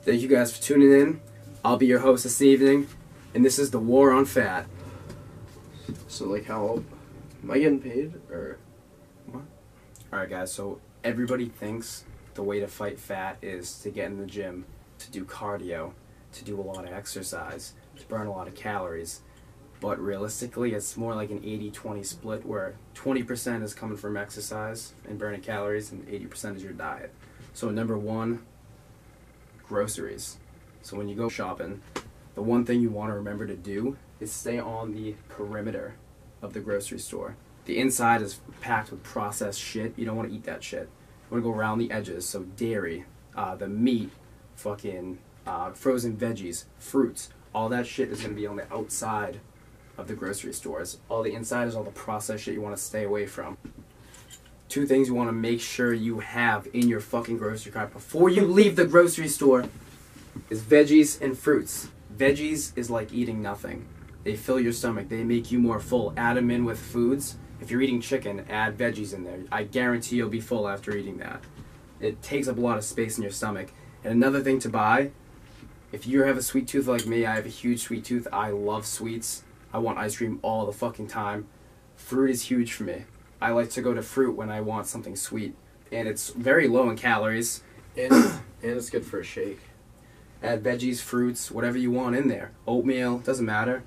Thank you guys for tuning in. I'll be your host this evening, and this is the War on Fat. So, like, how am I getting paid, or what? Alright guys, so everybody thinks the way to fight fat is to get in the gym, to do cardio, to do a lot of exercise, to burn a lot of calories. But realistically, it's more like an 80-20 split where 20% is coming from exercise and burning calories and 80% is your diet. So number one, groceries. So when you go shopping, the one thing you want to remember to do is stay on the perimeter of the grocery store. The inside is packed with processed shit. You don't want to eat that shit. You want to go around the edges. So dairy, the meat, fucking frozen veggies, fruits, all that shit is going to be on the outside of the grocery stores. All the inside is all the processed shit you want to stay away from. Two things you want to make sure you have in your fucking grocery cart before you leave the grocery store is veggies and fruits. Veggies is like eating nothing. They fill your stomach. They make you more full. Add them in with foods. If you're eating chicken, add veggies in there. I guarantee you'll be full after eating that. It takes up a lot of space in your stomach. And another thing to buy, if you have a sweet tooth like me, I have a huge sweet tooth. I love sweets. I want ice cream all the fucking time. Fruit is huge for me. I like to go to fruit when I want something sweet. And it's very low in calories. and it's good for a shake. Add veggies, fruits, whatever you want in there. Oatmeal, doesn't matter.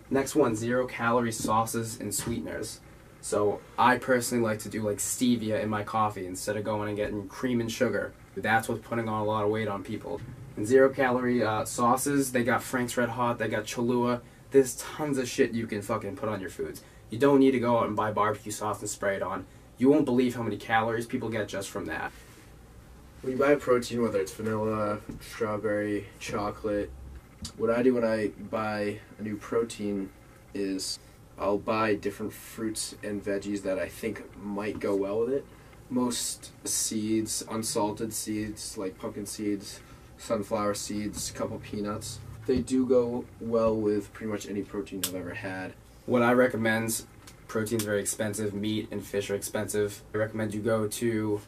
Next one, 0-calorie sauces and sweeteners. So I personally like to do like stevia in my coffee instead of going and getting cream and sugar. That's what's putting on a lot of weight on people. And 0-calorie sauces, they got Frank's Red Hot, they got Cholula. There's tons of shit you can fucking put on your foods. You don't need to go out and buy barbecue sauce and spray it on. You won't believe how many calories people get just from that. When you buy a protein, whether it's vanilla, strawberry, chocolate, what I do when I buy a new protein is I'll buy different fruits and veggies that I think might go well with it. Most seeds, unsalted seeds like pumpkin seeds, sunflower seeds, a couple peanuts. They do go well with pretty much any protein I've ever had. What I recommend, protein's very expensive, meat and fish are expensive. I recommend you go to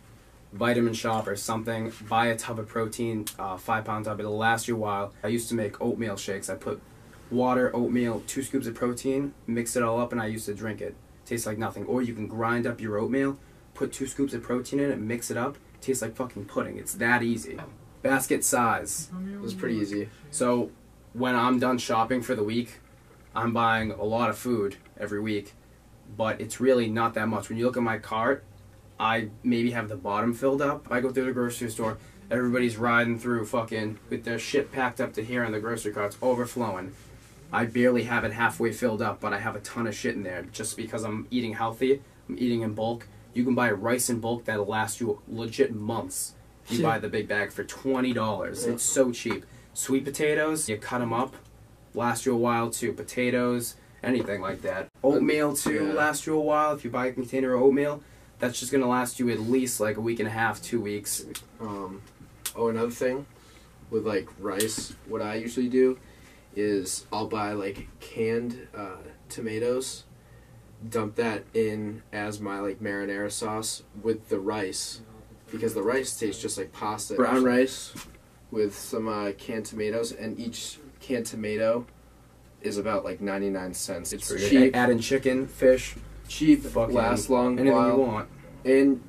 Vitamin Shop or something, buy a tub of protein, 5-pound tub, it'll last you a while. I used to make oatmeal shakes. I put water, oatmeal, 2 scoops of protein, mix it all up, and I used to drink it. Tastes like nothing. Or you can grind up your oatmeal, put 2 scoops of protein in it, mix it up, tastes like fucking pudding. It's that easy. Basket size. It was pretty easy. So when I'm done shopping for the week, I'm buying a lot of food every week, but it's really not that much. When you look at my cart, I maybe have the bottom filled up. I go through the grocery store, everybody's riding through fucking with their shit packed up to here and the grocery cart's overflowing. I barely have it halfway filled up, but I have a ton of shit in there just because I'm eating healthy, I'm eating in bulk. You can buy rice in bulk that'll last you legit months. You buy the big bag for $20. It's so cheap. Sweet potatoes, you cut them up, last you a while too. Potatoes, anything like that. Oatmeal too, lasts you a while. If you buy a container of oatmeal, that's just gonna last you at least like a week and a half, 2 weeks. Oh, another thing with like rice, what I usually do is I'll buy like canned tomatoes, dump that in as my like marinara sauce with the rice, because the rice tastes just like pasta. Brown rice with some canned tomatoes, and each canned tomato is about like 99 cents. It's cheap. Add in chicken, fish. Cheap, lasts long, anything you want. And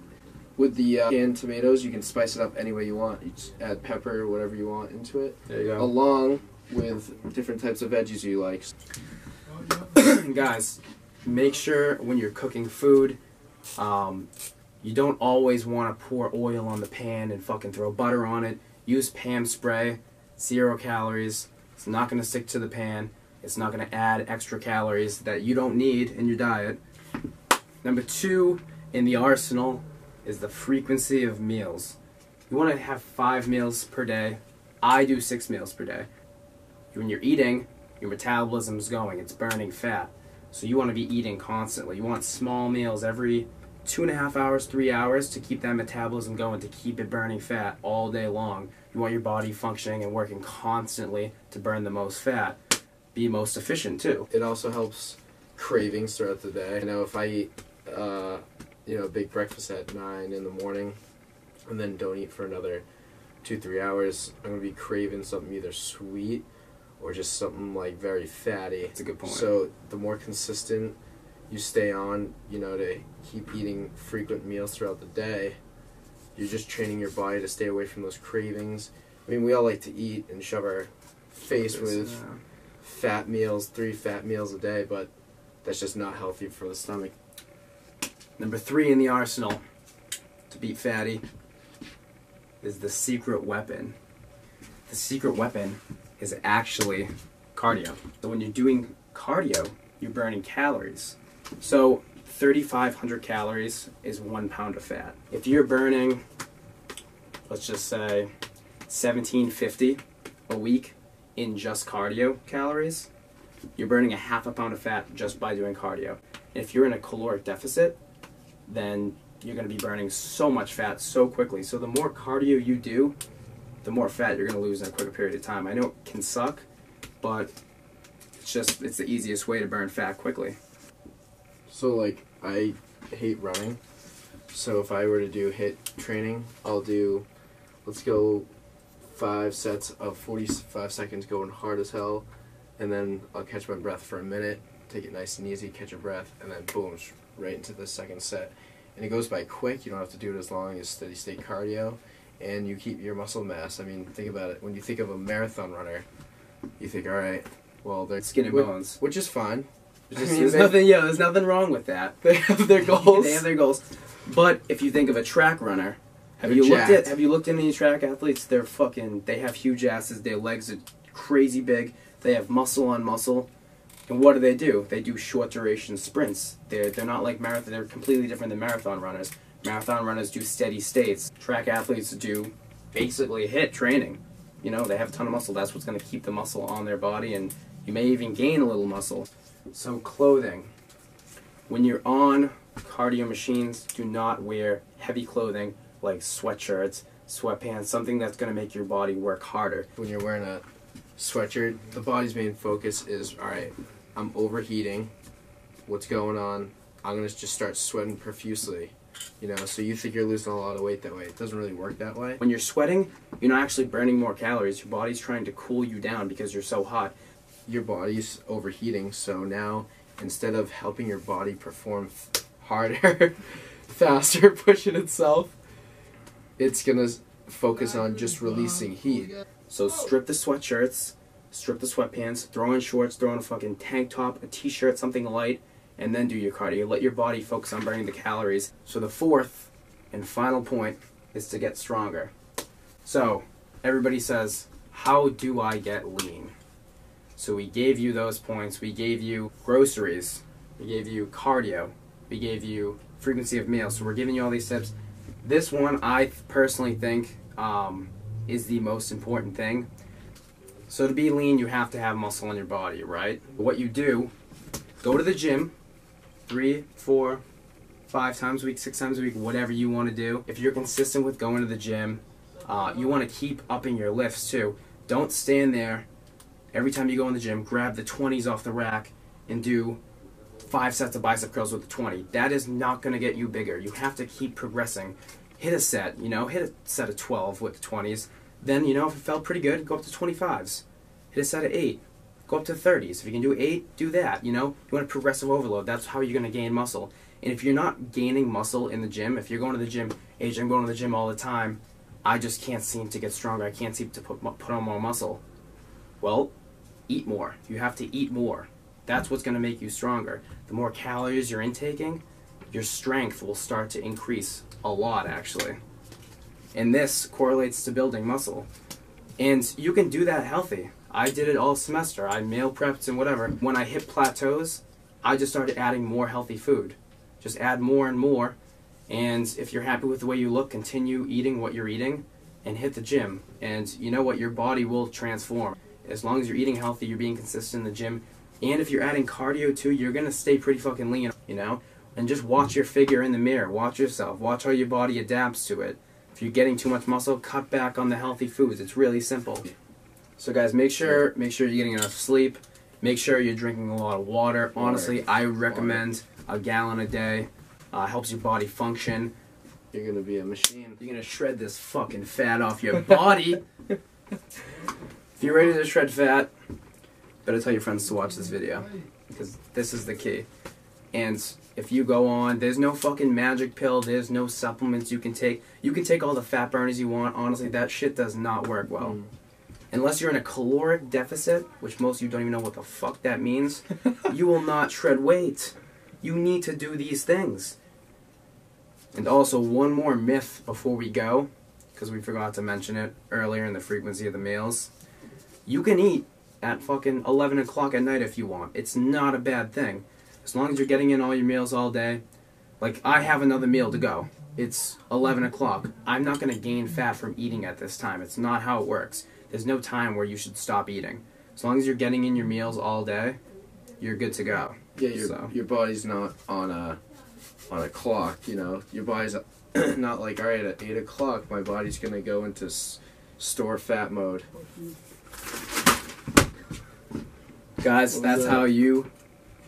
with the canned tomatoes, you can spice it up any way you want. You just add pepper or whatever you want into it. There you go. Along with different types of veggies you like. Guys, make sure when you're cooking food, you don't always want to pour oil on the pan and fucking throw butter on it. Use pan spray, 0 calories. It's not going to stick to the pan. It's not going to add extra calories that you don't need in your diet. Number 2 in the arsenal is the frequency of meals. You want to have 5 meals per day. I do 6 meals per day. When you're eating, your metabolism is going. It's burning fat. So you want to be eating constantly. You want small meals every 2.5 hours, 3 hours to keep that metabolism going, to keep it burning fat all day long. You want your body functioning and working constantly to burn the most fat. Be most efficient too. It also helps cravings throughout the day. I know if I eat a big breakfast at 9 in the morning and then don't eat for another 2-3 hours, I'm gonna be craving something either sweet or just something like very fatty. That's a good point. So the more consistent you stay on, you know, to keep eating frequent meals throughout the day, you're just training your body to stay away from those cravings. I mean, we all like to eat and shove our face with fat meals, 3 fat meals a day, but that's just not healthy for the stomach. Number 3 in the arsenal to beat fatty is the secret weapon. The secret weapon is actually cardio. So when you're doing cardio, you're burning calories. So 3,500 calories is 1 pound of fat. If you're burning, let's just say 1,750 a week in just cardio calories, you're burning a half a pound of fat just by doing cardio. And if you're in a caloric deficit, then you're going to be burning so much fat so quickly. So the more cardio you do, the more fat you're going to lose in a quicker period of time. I know it can suck, but it's the easiest way to burn fat quickly. So like, I hate running. So if I were to do HIIT training, I'll do, let's go 5 sets of 45 seconds going hard as hell, and then I'll catch my breath for a minute, take it nice and easy, catch your breath, and then boom, right into the second set. And it goes by quick. You don't have to do it as long as steady state cardio, and you keep your muscle mass. I mean, think about it. When you think of a marathon runner, you think, all right, well, they're skin and bones, which is fine. There's nothing wrong with that. They have their goals. They have their goals. But if you think of a track runner, have you looked at any track athletes? They have huge asses. Their legs are crazy big. They have muscle on muscle. And what do? They do short duration sprints. They're not like marathon. They're completely different than marathon runners. Marathon runners do steady states. Track athletes do basically HIIT training. You know, they have a ton of muscle. That's what's going to keep the muscle on their body, and you may even gain a little muscle. So clothing. When you're on cardio machines, do not wear heavy clothing like sweatshirts, sweatpants, something that's going to make your body work harder. When you're wearing a sweatshirt, the body's main focus is, all right, I'm overheating. What's going on? I'm going to just start sweating profusely. You know, so you think you're losing a lot of weight that way. It doesn't really work that way. When you're sweating, you're not actually burning more calories. Your body's trying to cool you down because you're so hot. Your body's overheating, so now instead of helping your body perform harder, faster, pushing itself, it's going to focus on just releasing heat. So strip the sweatshirts, strip the sweatpants, throw in shorts, throw in a fucking tank top, a t-shirt, something light, and then do your cardio. Let your body focus on burning the calories. So the 4th and final point is to get stronger. So everybody says, how do I get lean? So we gave you those points. We gave you groceries. We gave you cardio. We gave you frequency of meals. So we're giving you all these tips. This one I personally think is the most important thing. So to be lean, you have to have muscle in your body, right? But what you do, go to the gym 3, 4, 5 times a week, 6 times a week, whatever you want to do. If you're consistent with going to the gym, you want to keep upping your lifts too. Don't stand there every time you go in the gym, grab the 20s off the rack and do 5 sets of bicep curls with the 20. That is not going to get you bigger. You have to keep progressing. Hit a set, hit a set of 12 with the 20s. Then, if it felt pretty good, go up to 25s. Hit a set of 8. Go up to 30s. If you can do 8, do that, You want a progressive overload. That's how you're going to gain muscle. And if you're not gaining muscle in the gym, if you're going to the gym, AJ, I'm going to the gym all the time, I just can't seem to get stronger. I can't seem to put on more muscle. Well, eat more. You have to eat more. That's what's going to make you stronger. The more calories you're intaking, your strength will start to increase a lot, actually. And this correlates to building muscle. And you can do that healthy. I did it all semester. I meal prepped and whatever. When I hit plateaus, I just started adding more healthy food. Just add more and more. And if you're happy with the way you look, continue eating what you're eating and hit the gym. And you know what? Your body will transform. As long as you're eating healthy, you're being consistent in the gym. And if you're adding cardio too, you're going to stay pretty fucking lean, And just watch your figure in the mirror. Watch yourself. Watch how your body adapts to it. If you're getting too much muscle, cut back on the healthy foods. It's really simple. So guys, make sure you're getting enough sleep. Make sure you're drinking a lot of water. Honestly, I would recommend a gallon a day. Helps your body function. You're gonna be a machine. You're gonna shred this fucking fat off your body. If you're ready to shred fat, better tell your friends to watch this video, because this is the key. And if you go on, there's no fucking magic pill, there's no supplements you can take. You can take all the fat burners you want. Honestly, that shit does not work well. Unless you're in a caloric deficit, which most of you don't even know what the fuck that means, you will not shred weight. You need to do these things. And also, one more myth before we go, because we forgot to mention it earlier in the frequency of the meals. You can eat at fucking 11 o'clock at night if you want. It's not a bad thing. As long as you're getting in all your meals all day. Like, I have another meal to go. It's 11 o'clock. I'm not going to gain fat from eating at this time. It's not how it works. There's no time where you should stop eating. As long as you're getting in your meals all day, you're good to go. Yeah, your body's not on a clock, you know. Your body's not like, all right, at 8 o'clock, my body's going to go into store fat mode. Guys, that's how you...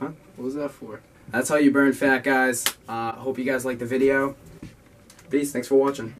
Huh? What was that for? That's how you burn fat, guys. Hope you guys liked the video. Peace. Thanks for watching.